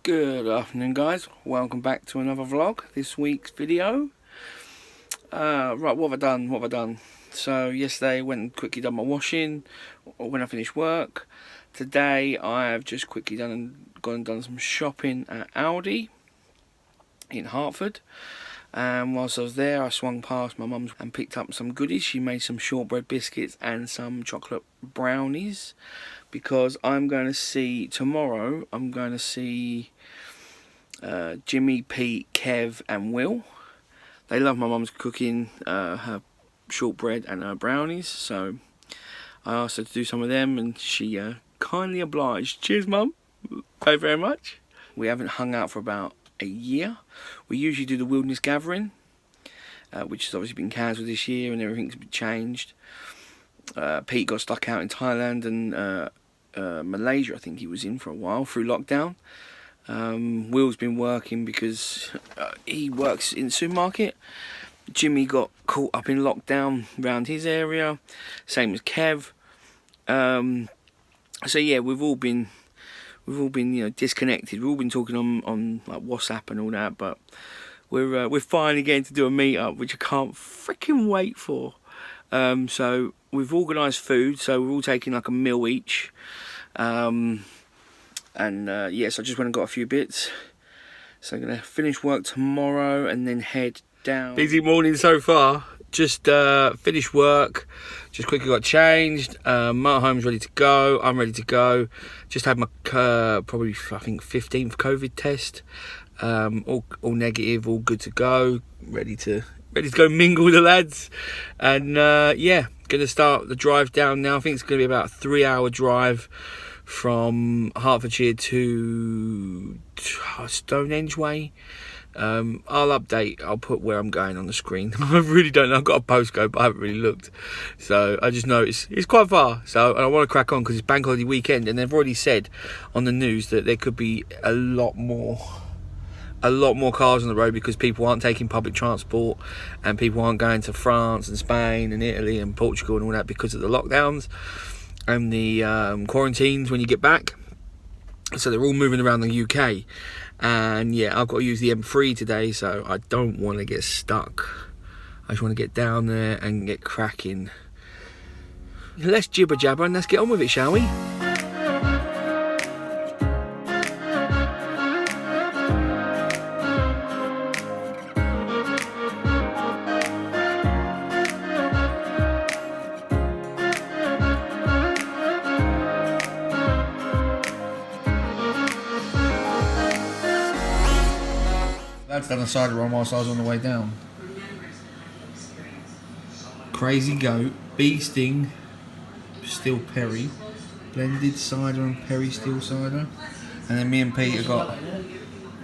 Good afternoon, guys. Welcome back to another vlog. This week's video. Right, what have I done? So yesterday went and quickly done my washing when I finished work. Today I have just quickly gone and done some shopping at Aldi in Hertford. And whilst I was there, I swung past my mum's and picked up some goodies. She made some shortbread biscuits and some chocolate brownies, because I'm going to see tomorrow. I'm going to see Jimmy, Pete, Kev and Will. They love my mum's cooking, her shortbread and her brownies, so I asked her to do some of them and she kindly obliged. Cheers, Mum. Thank you very much. We haven't hung out for about a year. We usually do the wilderness gathering, which has obviously been cancelled this year and everything's been changed. Pete got stuck out in Thailand and Malaysia, I think he was in for a while through lockdown. Will's been working because he works in the supermarket. Jimmy got caught up in lockdown around his area, same as Kev. So yeah, we've all been disconnected. We've all been talking on like WhatsApp and all that, but we're finally getting to do a meet-up, which I can't freaking wait for. So we've organised food, so we're all taking like a meal each. Yes, I just went and got a few bits. So I'm going to finish work tomorrow and then head down. Busy morning so far. Just finished work. Just quickly got changed. Motorhome's ready to go. I'm ready to go. Just had my probably I think 15th COVID test. All negative. All good to go. Ready to go mingle with the lads. And yeah, going to start the drive down now. I think it's going to be about a 3-hour drive from Hertfordshire to Stonehenge way. I'll update. I'll put where I'm going on the screen. I really don't know. I've got a postcode, but I haven't really looked. So I just know it's quite far. So I want to crack on because it's bank holiday weekend, and they've already said on the news that there could be a lot more cars on the road because people aren't taking public transport and people aren't going to France and Spain and Italy and Portugal and all that because of the lockdowns and the quarantines when you get back. So they're all moving around the UK. And yeah, I've got to use the M3 today, so I don't want to get stuck. I just want to get down there and get cracking. Let's jibber jabber and let's get on with it, shall we? That's done a cider run whilst I was on the way down. Crazy Goat, Bee Sting, Still Perry, blended cider and Perry Still cider. And then me and Peter got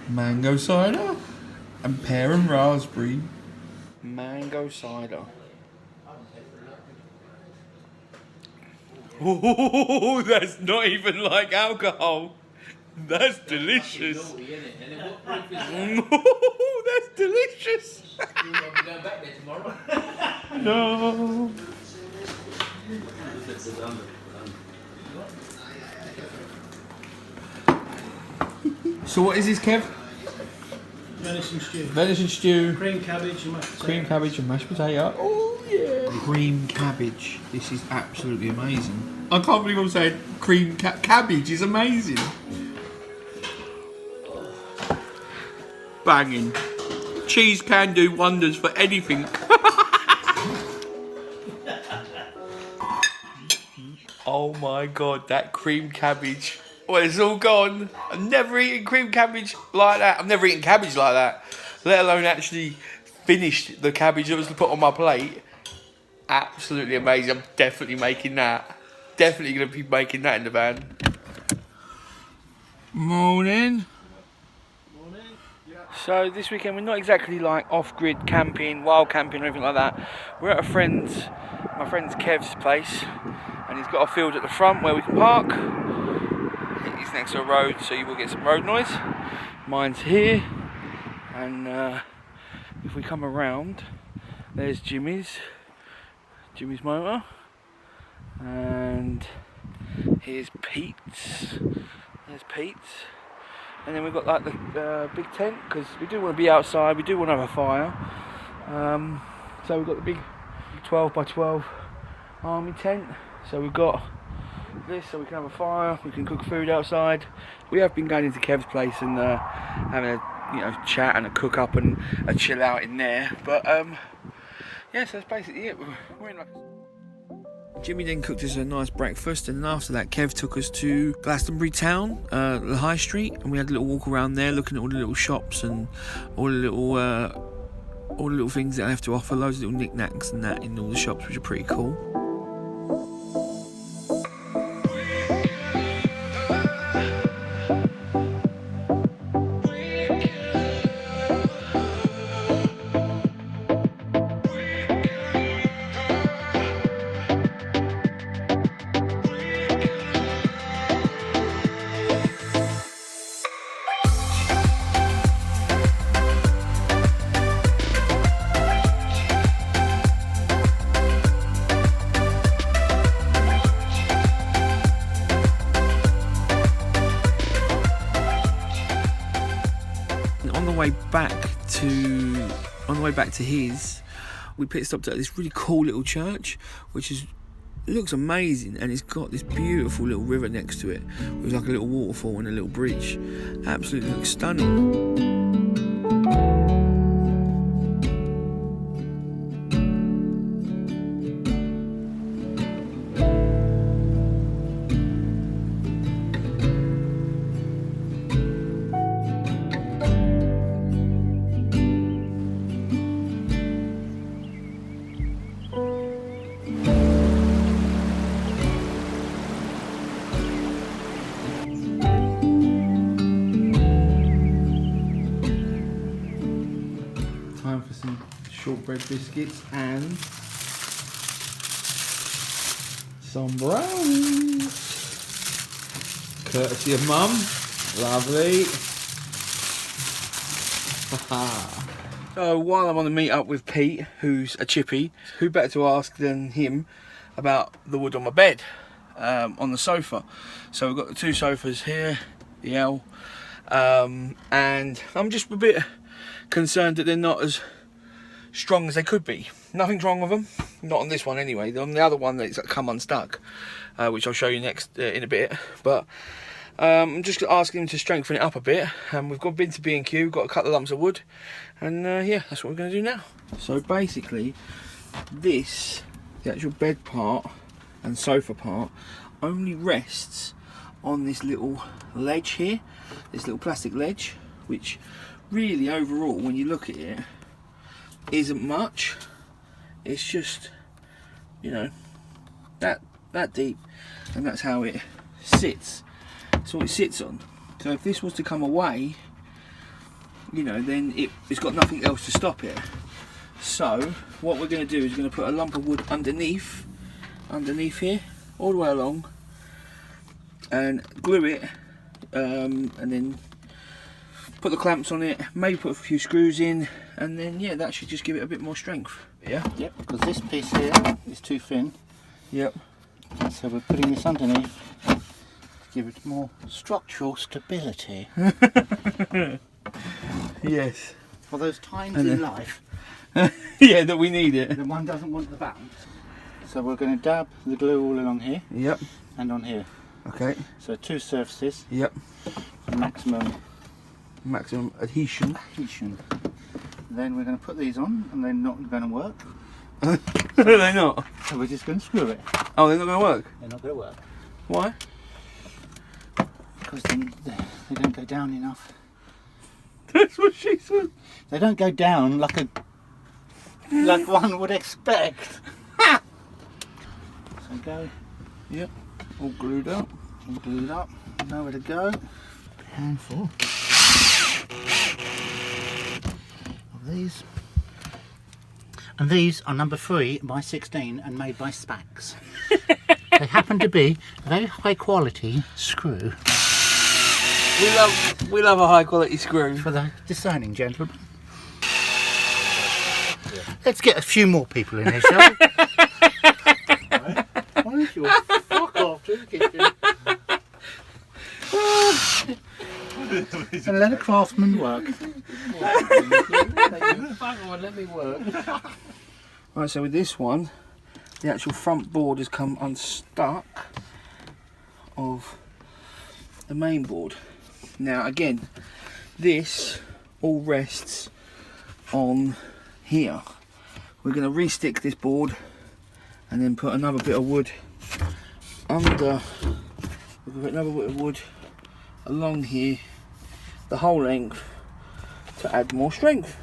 mango cider and pear and raspberry. Mango cider. Oh, that's not even like alcohol. That's delicious. Oh, that's delicious. No. So what is this, Kev? Venison stew. Venison stew. Cream cabbage and mashed potato. Cream cabbage and mashed potato. Oh yeah. Cream cabbage. This is absolutely amazing. I can't believe I'm saying cream cabbage is amazing. Banging. Cheese can do wonders for anything. Oh my god, that cream cabbage. Well, it's all gone. I've never eaten cream cabbage like that. I've never eaten cabbage like that, let alone actually finished the cabbage that was put on my plate. Absolutely amazing. I'm definitely making that. Definitely going to be making that in the van. Morning. So this weekend we're not exactly like off-grid camping, wild camping or anything like that. We're at my friend's Kev's place, and he's got a field at the front where we can park. He's next to a road, so you will get some road noise. Mine's here, and if we come around, there's Jimmy's motor, and here's Pete's. There's Pete's. And then we've got like the big tent, because we do want to be outside, we do want to have a fire. So we've got the big 12 by 12 army tent. So we've got this so we can have a fire, we can cook food outside. We have been going into Kev's place and having a chat and a cook up and a chill out in there. But yeah, so that's basically it. We're in like Jimmy then cooked us a nice breakfast, and then after that Kev took us to Glastonbury town, the high street, and we had a little walk around there looking at all the little shops and all the little things that they have to offer, loads of little knickknacks and that in all the shops, which are pretty cool. On the way back to his, we pit stopped at this really cool little church, which looks amazing, and it's got this beautiful little river next to it with like a little waterfall and a little bridge. Absolutely looks stunning. Time for some shortbread biscuits and some brownies, courtesy of Mum. Lovely. So while I'm on the meet up with Pete, who's a chippy, who better to ask than him about the wood on my bed, on the sofa. So we've got the two sofas here, the L, and I'm just a bit concerned that they're not as strong as they could be. Nothing's wrong with them, not on this one anyway. On the other one that's come unstuck, which I'll show you next in a bit. But I'm just asking them to strengthen it up a bit. We've been to B&Q, got a couple of lumps of wood, and yeah, that's what we're going to do now. So basically, this, the actual bed part and sofa part, only rests on this little ledge here, this little plastic ledge, which really overall, when you look at it, isn't much. It's just, you know, that deep, and that's how it sits. That's what it sits on. So if this was to come away, you know, then it's got nothing else to stop it. So what we're going to do is we're going to put a lump of wood underneath here, all the way along, and glue it, and then put the clamps on it, maybe put a few screws in, and then yeah, that should just give it a bit more strength. Yeah? Yep, because this piece here is too thin. Yep. So we're putting this underneath to give it more structural stability. Yes. For those times in life. Yeah, that we need it. The one doesn't want the bounce. So we're going to dab the glue all along here. Yep. And on here. Okay. So two surfaces. Yep. Maximum adhesion. Then we're going to put these on, and they're not going to work. Are they not? So we're just going to screw it. Oh, they're not going to work? They're not going to work. Why? Because they don't go down enough. That's what she said. They don't go down like one would expect. So go. Yep. All glued up. All glued up. Nowhere to go. Handful of these. And these are number 3 by 16 and made by Spax. They happen to be a very high quality screw. We love a high quality screw. For the discerning gentlemen. Yeah. Let's get a few more people in here, shall we? Right. Why don't you fuck off to the kitchen? And let a craftsman work. Let me work. Right, so with this one, the actual front board has come unstuck of the main board. Now again, this all rests on here. We're going to re-stick this board and then put another bit of wood under. We'll put another bit of wood along here, the whole length, to add more strength.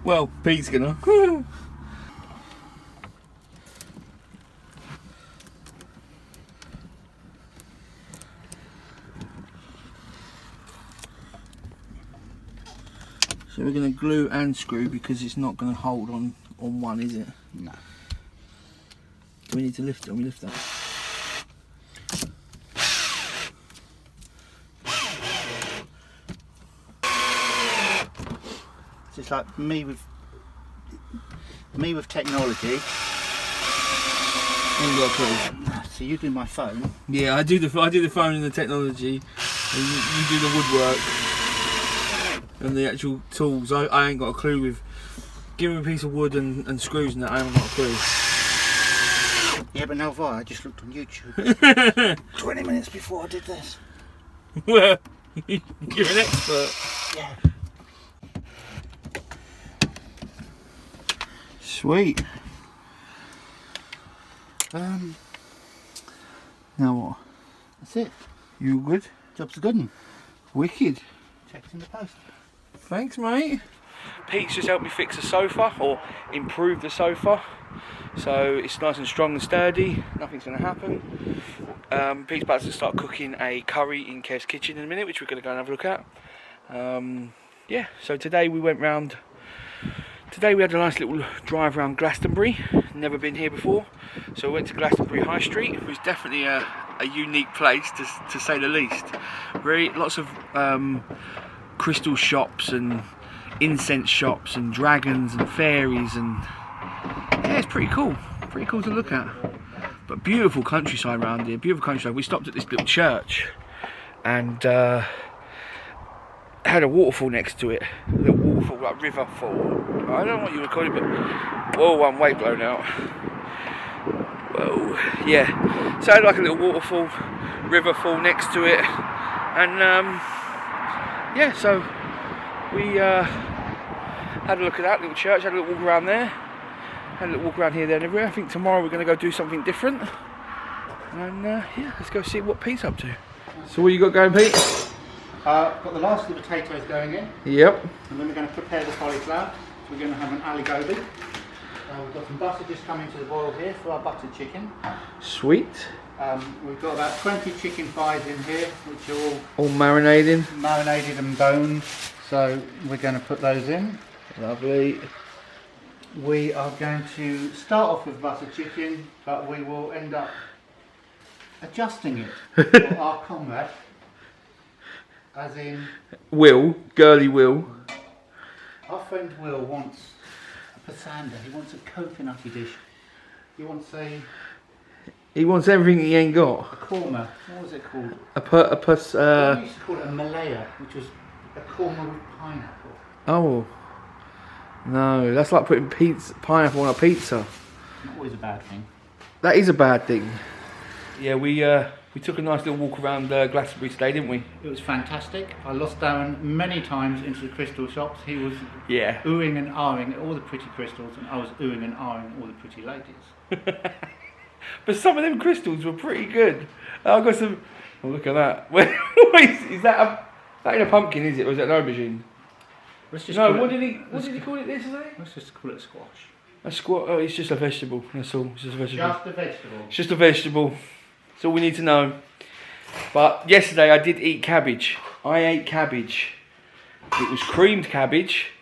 Well, Pete's gonna. So we're going to glue and screw because it's not going to hold on one, is it? No. We need to lift it. We lift that. It's just like me with technology. Ain't got a clue. So you do my phone. Yeah, I do the phone and the technology, and you do the woodwork and the actual tools. I ain't got a clue with. Give me a piece of wood and screws and that. I haven't got a clue. Yeah, but now I just looked on YouTube 20 minutes before I did this. Well, you're an expert. Yeah. Sweet. Now what? That's it. You all good? Job's a good one. Wicked. Check's in the post. Thanks, mate. Pete's just helped me fix the sofa, or improve the sofa, so it's nice and strong and sturdy. Nothing's going to happen. Pete's about to start cooking a curry in Kev's kitchen in a minute, which we're going to go and have a look at. Yeah, so today we went round. Today we had a nice little drive around Glastonbury. Never been here before, so we went to Glastonbury High Street. It was definitely a unique place, to say the least. Lots of crystal shops and incense shops and dragons and fairies, and yeah, it's pretty cool to look at. But beautiful countryside around here, beautiful countryside. We stopped at this little church and had a waterfall next to it, a little waterfall, like river fall. I don't know what you would call it, but whoa, I'm way blown out. Whoa, yeah. So I had like a little waterfall, river fall next to it, and yeah, so we had a look at that little church, had a little walk around there, had a little walk around here, there and everywhere. I think tomorrow we're going to go do something different, and yeah, let's go see what Pete's up to. So what you got going, Pete? Got the last of the potatoes going in. Yep. And then we're going to prepare the cauliflower. So we're going to have an aligobi. We've got some butter just coming to the boil here for our buttered chicken. Sweet. We've got about 20 chicken thighs in here, which are all marinated and boned. So we're going to put those in. Lovely. We are going to start off with buttered chicken, but we will end up adjusting it for our comrade. As in, Will, girly Will. Our friend Will wants a pasanda. He wants a coconutty dish. He wants He wants everything he ain't got. a korma. What was it called? We used We used to call it a malaya, which was a korma with pineapple. Oh. No, that's like putting pineapple on a pizza. Not always a bad thing. That is a bad thing. Yeah, we took a nice little walk around Glastonbury today, didn't we? It was fantastic. I lost Darren many times into the crystal shops. He was Yeah. oohing and ahhing at all the pretty crystals, and I was oohing and ahhing at all the pretty ladies. But some of them crystals were pretty good. I got some. Oh, look at that. Is that ain't a pumpkin, is it? Or is that an aubergine? Let's just No. call What it, did he call it? This today? let's just call it squash. A squat. Oh, it's just a vegetable. That's all. It's just a vegetable. Just a vegetable. It's just a vegetable. That's all we need to know. But yesterday I did eat cabbage. I ate cabbage. It was creamed cabbage.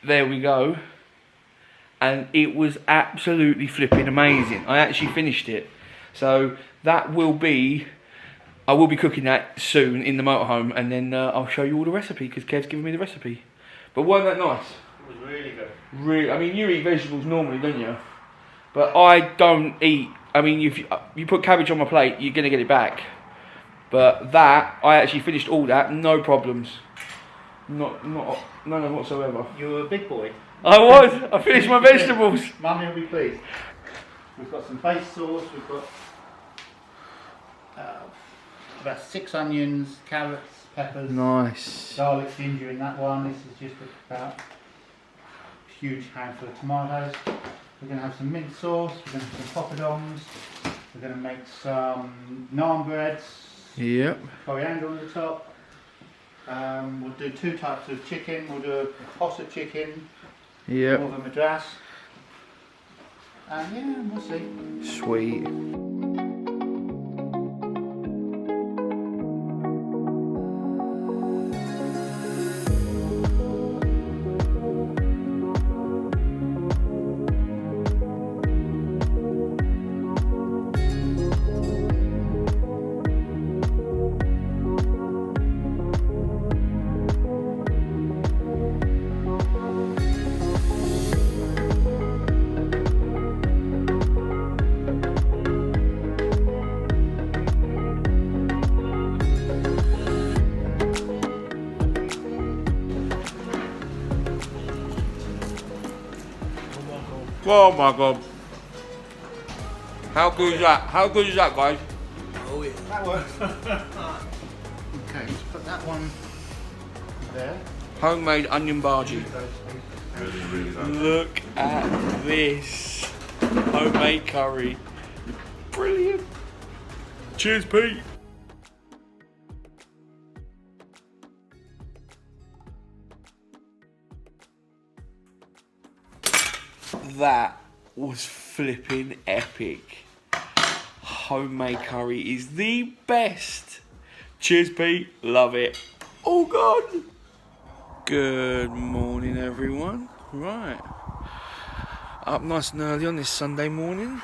There we go. And it was absolutely flipping amazing. I actually finished it. So that will be... I will be cooking that soon in the motorhome, and then I'll show you all the recipe because Kev's given me the recipe. But wasn't that nice? It was really good. Really, I mean, you eat vegetables normally, don't you? But I don't eat. I mean, if you put cabbage on my plate, you're gonna get it back. But that, I actually finished all that, no problems. None whatsoever. You're a big boy. I was. I finished my vegetables. Mummy will be pleased. We've got some base sauce. We've got about 6 onions, carrots, peppers. Nice. Garlic, ginger in that one. This is just about a huge handful of tomatoes. We're going to have some mint sauce. We're going to have some poppadoms. We're going to make some naan breads. Yep. Coriander on the top. We'll do 2 types of chicken. We'll do a possa chicken. Yep. More of a madras. And yeah, we'll see. Sweet. Oh my god. How good is that? How good is that, guys? Oh yeah. That works. Okay, let's put that one there. Homemade onion bhaji. Look at this. Homemade curry. Brilliant. Cheers, Pete. That was flipping epic. Homemade curry is the best. Cheers, Pete. Love it. Oh, God. Good morning, everyone. Right. Up nice and early on this Sunday morning.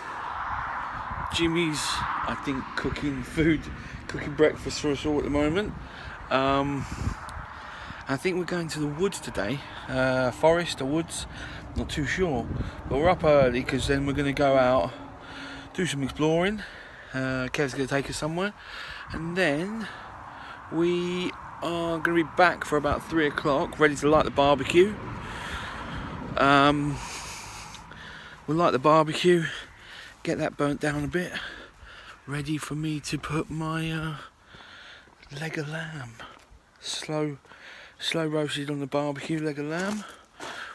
Jimmy's, I think, cooking breakfast for us all at the moment. I think we're going to the woods today. Forest or woods. Not too sure, but we're up early because then we're going to go out, do some exploring. Kev's going to take us somewhere, and then we are going to be back for about 3 o'clock, ready to light the barbecue. We'll light the barbecue, get that burnt down a bit, ready for me to put my leg of lamb, slow roasted on the barbecue leg of lamb.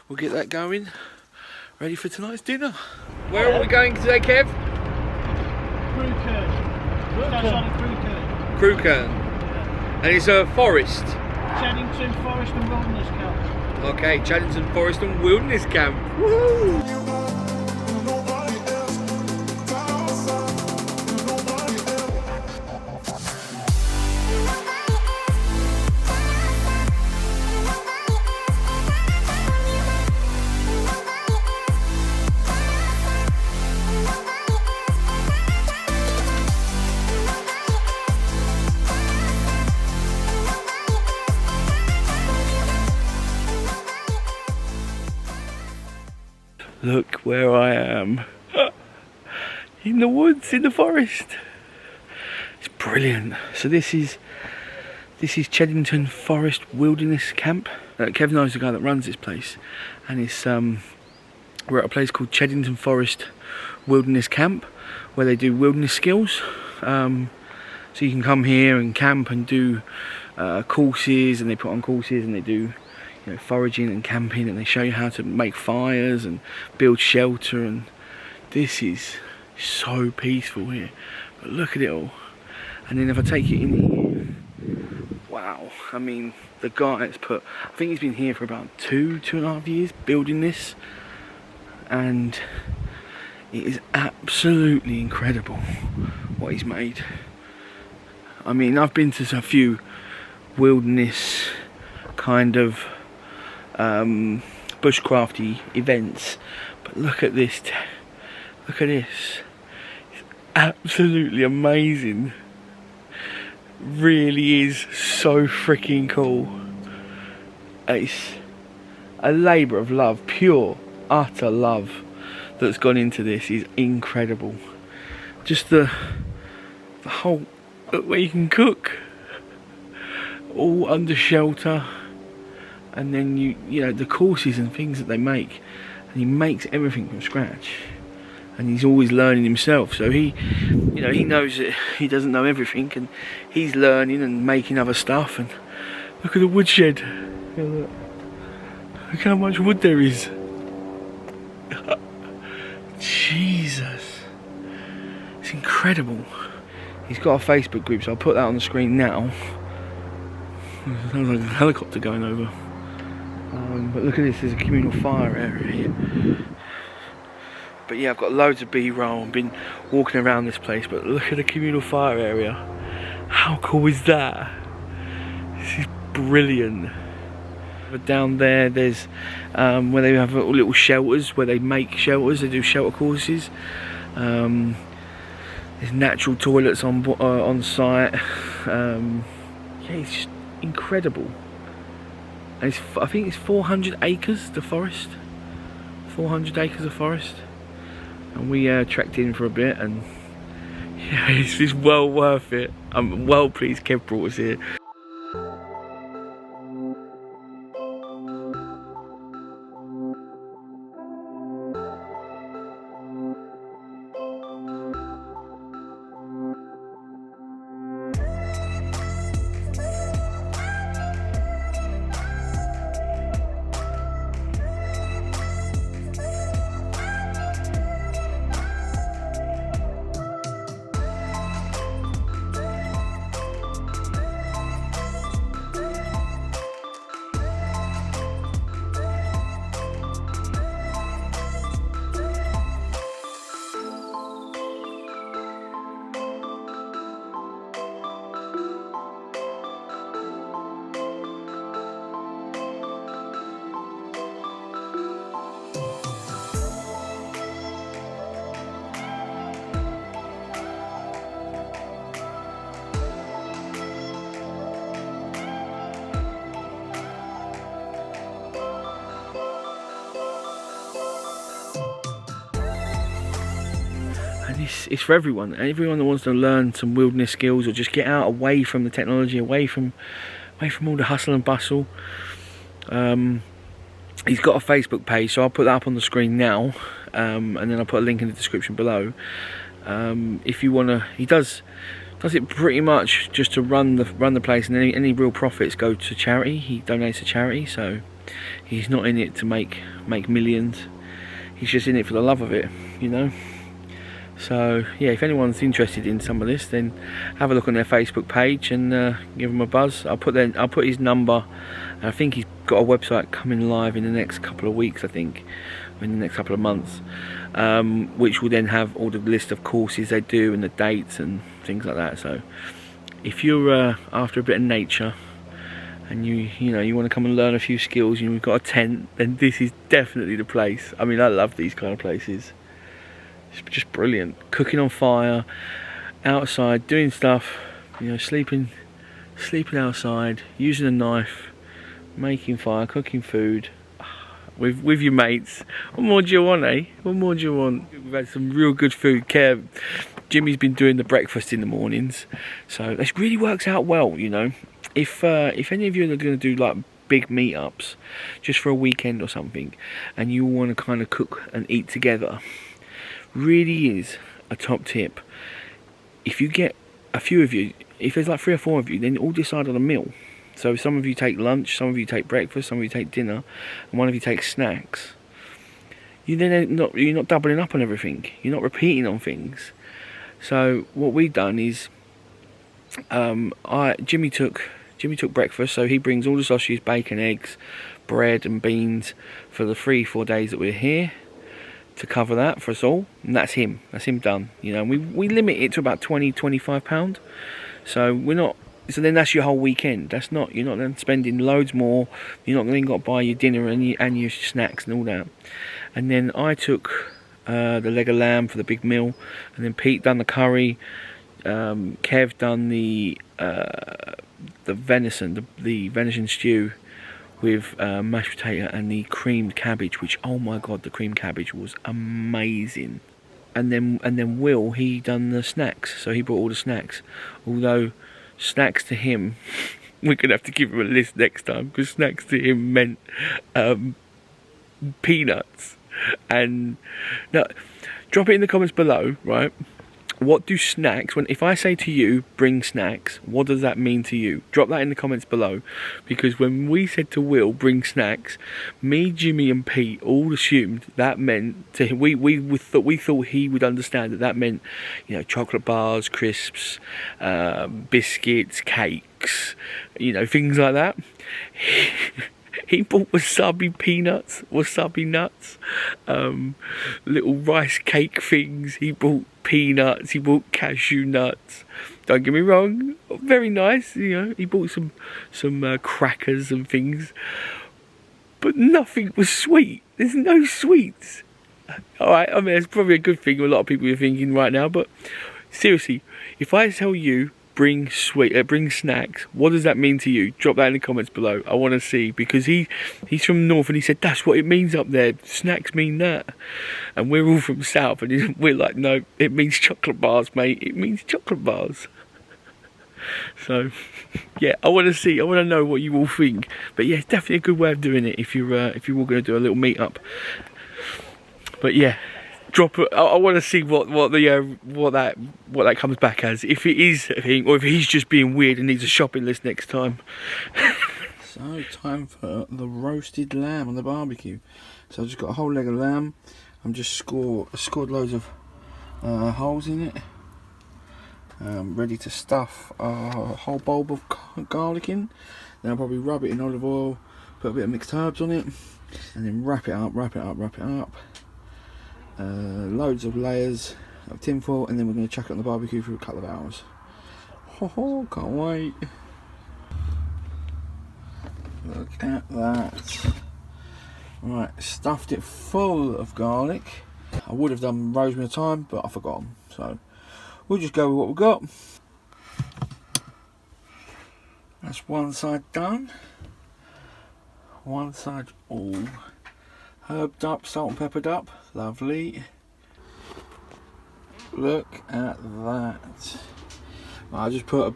We'll get that going, ready for tonight's dinner. Where are we going today, Kev? Crewkern. Crewkern. Yeah. And it's a forest. Chedington Forest and Wilderness Camp. Okay, Chedington Forest and Wilderness Camp. Woo! Look where I am. In the woods, in the forest. It's brilliant. So this is Chedington Forest Wilderness Camp. Kev knows the guy that runs this place, and it's we're at a place called Chedington Forest Wilderness Camp, where they do wilderness skills. So you can come here and camp and do courses, and they put on courses and they do, you know, foraging and camping, and they show you how to make fires and build shelter. And this is so peaceful here, but look at it all. And then if I take it in here, wow, I mean, the guy that's I think he's been here for about 2.5 years building this, and it is absolutely incredible what he's made. I mean, I've been to a few wilderness kind of bushcrafty events, but look at this, look at this, it's absolutely amazing. Really is so freaking cool. It's a labour of love, pure, utter love that's gone into this is incredible. Just the whole where you can cook, all under shelter. And then you know the courses and things that they make, and he makes everything from scratch, and he's always learning himself. So he knows that he doesn't know everything, and he's learning and making other stuff. And look at the woodshed. Look how much wood there is. Jesus, it's incredible. He's got a Facebook group, so I'll put that on the screen now. Sounds like a helicopter going over. But look at this, there's a communal fire area here. But yeah, I've got loads of B-roll. I've been walking around this place, but look at the communal fire area. How cool is that? This is brilliant. But down there's where they have little shelters, where they make shelters, they do shelter courses. There's natural toilets on site. Yeah, it's just incredible. And I think it's 400 acres, the forest. 400 acres of forest. And we trekked in for a bit, and yeah, it's well worth it. I'm well pleased Kev brought us here. It's for everyone that wants to learn some wilderness skills, or just get out away from the technology, away from all the hustle and bustle. He's got a Facebook page, so I'll put that up on the screen now, and then I'll put a link in the description below. If you wanna, he does it pretty much just to run the place, and any real profits go to charity. He donates to charity, so he's not in it to make millions. He's just in it for the love of it, you know. So yeah, if anyone's interested in some of this, then have a look on their Facebook page and give them a buzz. I'll put his number, and I think he's got a website coming live in the next couple of weeks, I think, or in the next couple of months, which will then have all the list of courses they do and the dates and things like that. So if you're after a bit of nature, and you want to come and learn a few skills, and you've got a tent, then this is definitely the place. I mean, I love these kind of places. It's just brilliant. Cooking on fire, outside, doing stuff, sleeping outside, using a knife, making fire, cooking food with your mates. What more do you want, eh? What more do you want? We've had some real good food. Jimmy's been doing the breakfast in the mornings, so this really works out well, you know. If any of you are going to do like big meetups just for a weekend or something, and you want to kind of cook and eat together, really is a top tip. If you get a few of you, if there's like 3 or 4 of you, then all decide on a meal. So some of you take lunch, some of you take breakfast, some of you take dinner, and one of you takes snacks. You're not doubling up on everything. You're not repeating on things. So what we've done is, Jimmy took breakfast, so he brings all the sausages, bacon, eggs, bread and beans for the 3-4 days that we're here, to cover that for us all, and that's him done. We limit it to about £20-25, so then that's your whole weekend. You're not then spending loads more. You're not then got to buy your dinner and your snacks and all that. And then I took the leg of lamb for the big meal, and then Pete done the curry, Kev done the venison, the venison stew with mashed potato and the creamed cabbage, which, oh my god, the creamed cabbage was amazing. and then Will, he done the snacks, so he brought all the snacks. Although snacks to him, we're gonna have to give him a list next time, because snacks to him meant peanuts. And now, drop it in the comments below, right? What do snacks, if I say to you, bring snacks, what does that mean to you? Drop that in the comments below, because when we said to Will, bring snacks, me, Jimmy and Pete all assumed that meant to him, we thought he would understand that meant, you know, chocolate bars, crisps, biscuits, cakes, you know, things like that. He bought wasabi peanuts, wasabi nuts, little rice cake things. He bought peanuts, he bought cashew nuts. Don't get me wrong, very nice, you know. He bought some crackers and things, but nothing was sweet. There's no sweets. Alright, I mean, it's probably a good thing a lot of people are thinking right now, but seriously, if I tell you, bring snacks, what does that mean to you? Drop that in the comments below. I want to see, because he's from north and he said that's what it means up there, snacks mean that, and we're all from south and we're like, no, it means chocolate bars, mate, it means chocolate bars. So yeah, I want to see, I want to know what you all think. But yeah, it's definitely a good way of doing it if you're all going to do a little meet up. But yeah, drop it. I want to see what that comes back as, if it is a thing or if he's just being weird and needs a shopping list next time. So time for the roasted lamb on the barbecue. So I've just got a whole leg of lamb. I'm just scored loads of holes in it. Ready to stuff a whole bulb of garlic in. Then I'll probably rub it in olive oil, put a bit of mixed herbs on it, and then wrap it up. Loads of layers of tin foil, and then we're going to chuck it on the barbecue for a couple of hours. Oh, can't wait. Look at that. Right, stuffed it full of garlic. I would have done rosemary thyme, but I forgot, so we'll just go with what we've got. That's one side done. One side all herbed up, salt and peppered up. Lovely. Look at that. I just put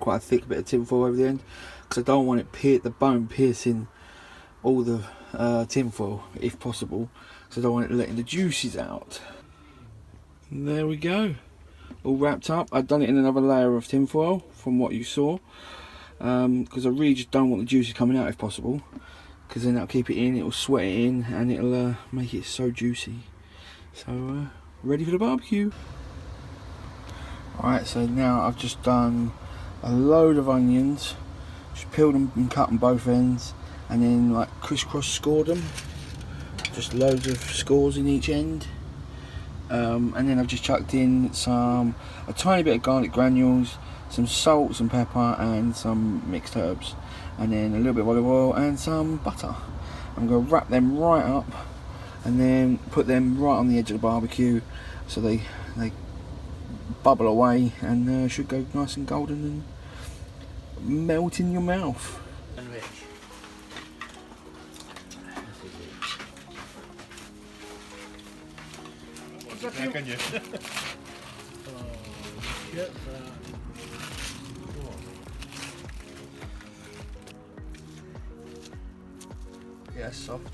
quite a thick bit of tin foil over the end, because I don't want it the bone piercing all the tin foil if possible, because I don't want it letting the juices out. And there we go, all wrapped up. I've done it in another layer of tin foil from what you saw, because I really just don't want the juices coming out if possible, because then that'll keep it in, it'll sweat it in, and it'll make it so juicy. So ready for the barbecue. Alright, so now I've just done a load of onions, just peeled them and cut them both ends, and then like crisscross scored them, just loads of scores in each end. And then I've just chucked in a tiny bit of garlic granules, some salt, some pepper, and some mixed herbs, and then a little bit of olive oil and some butter. I'm going to wrap them right up and then put them right on the edge of the barbecue, so they bubble away and should go nice and golden and melt in your mouth. Can you? Yeah, soft.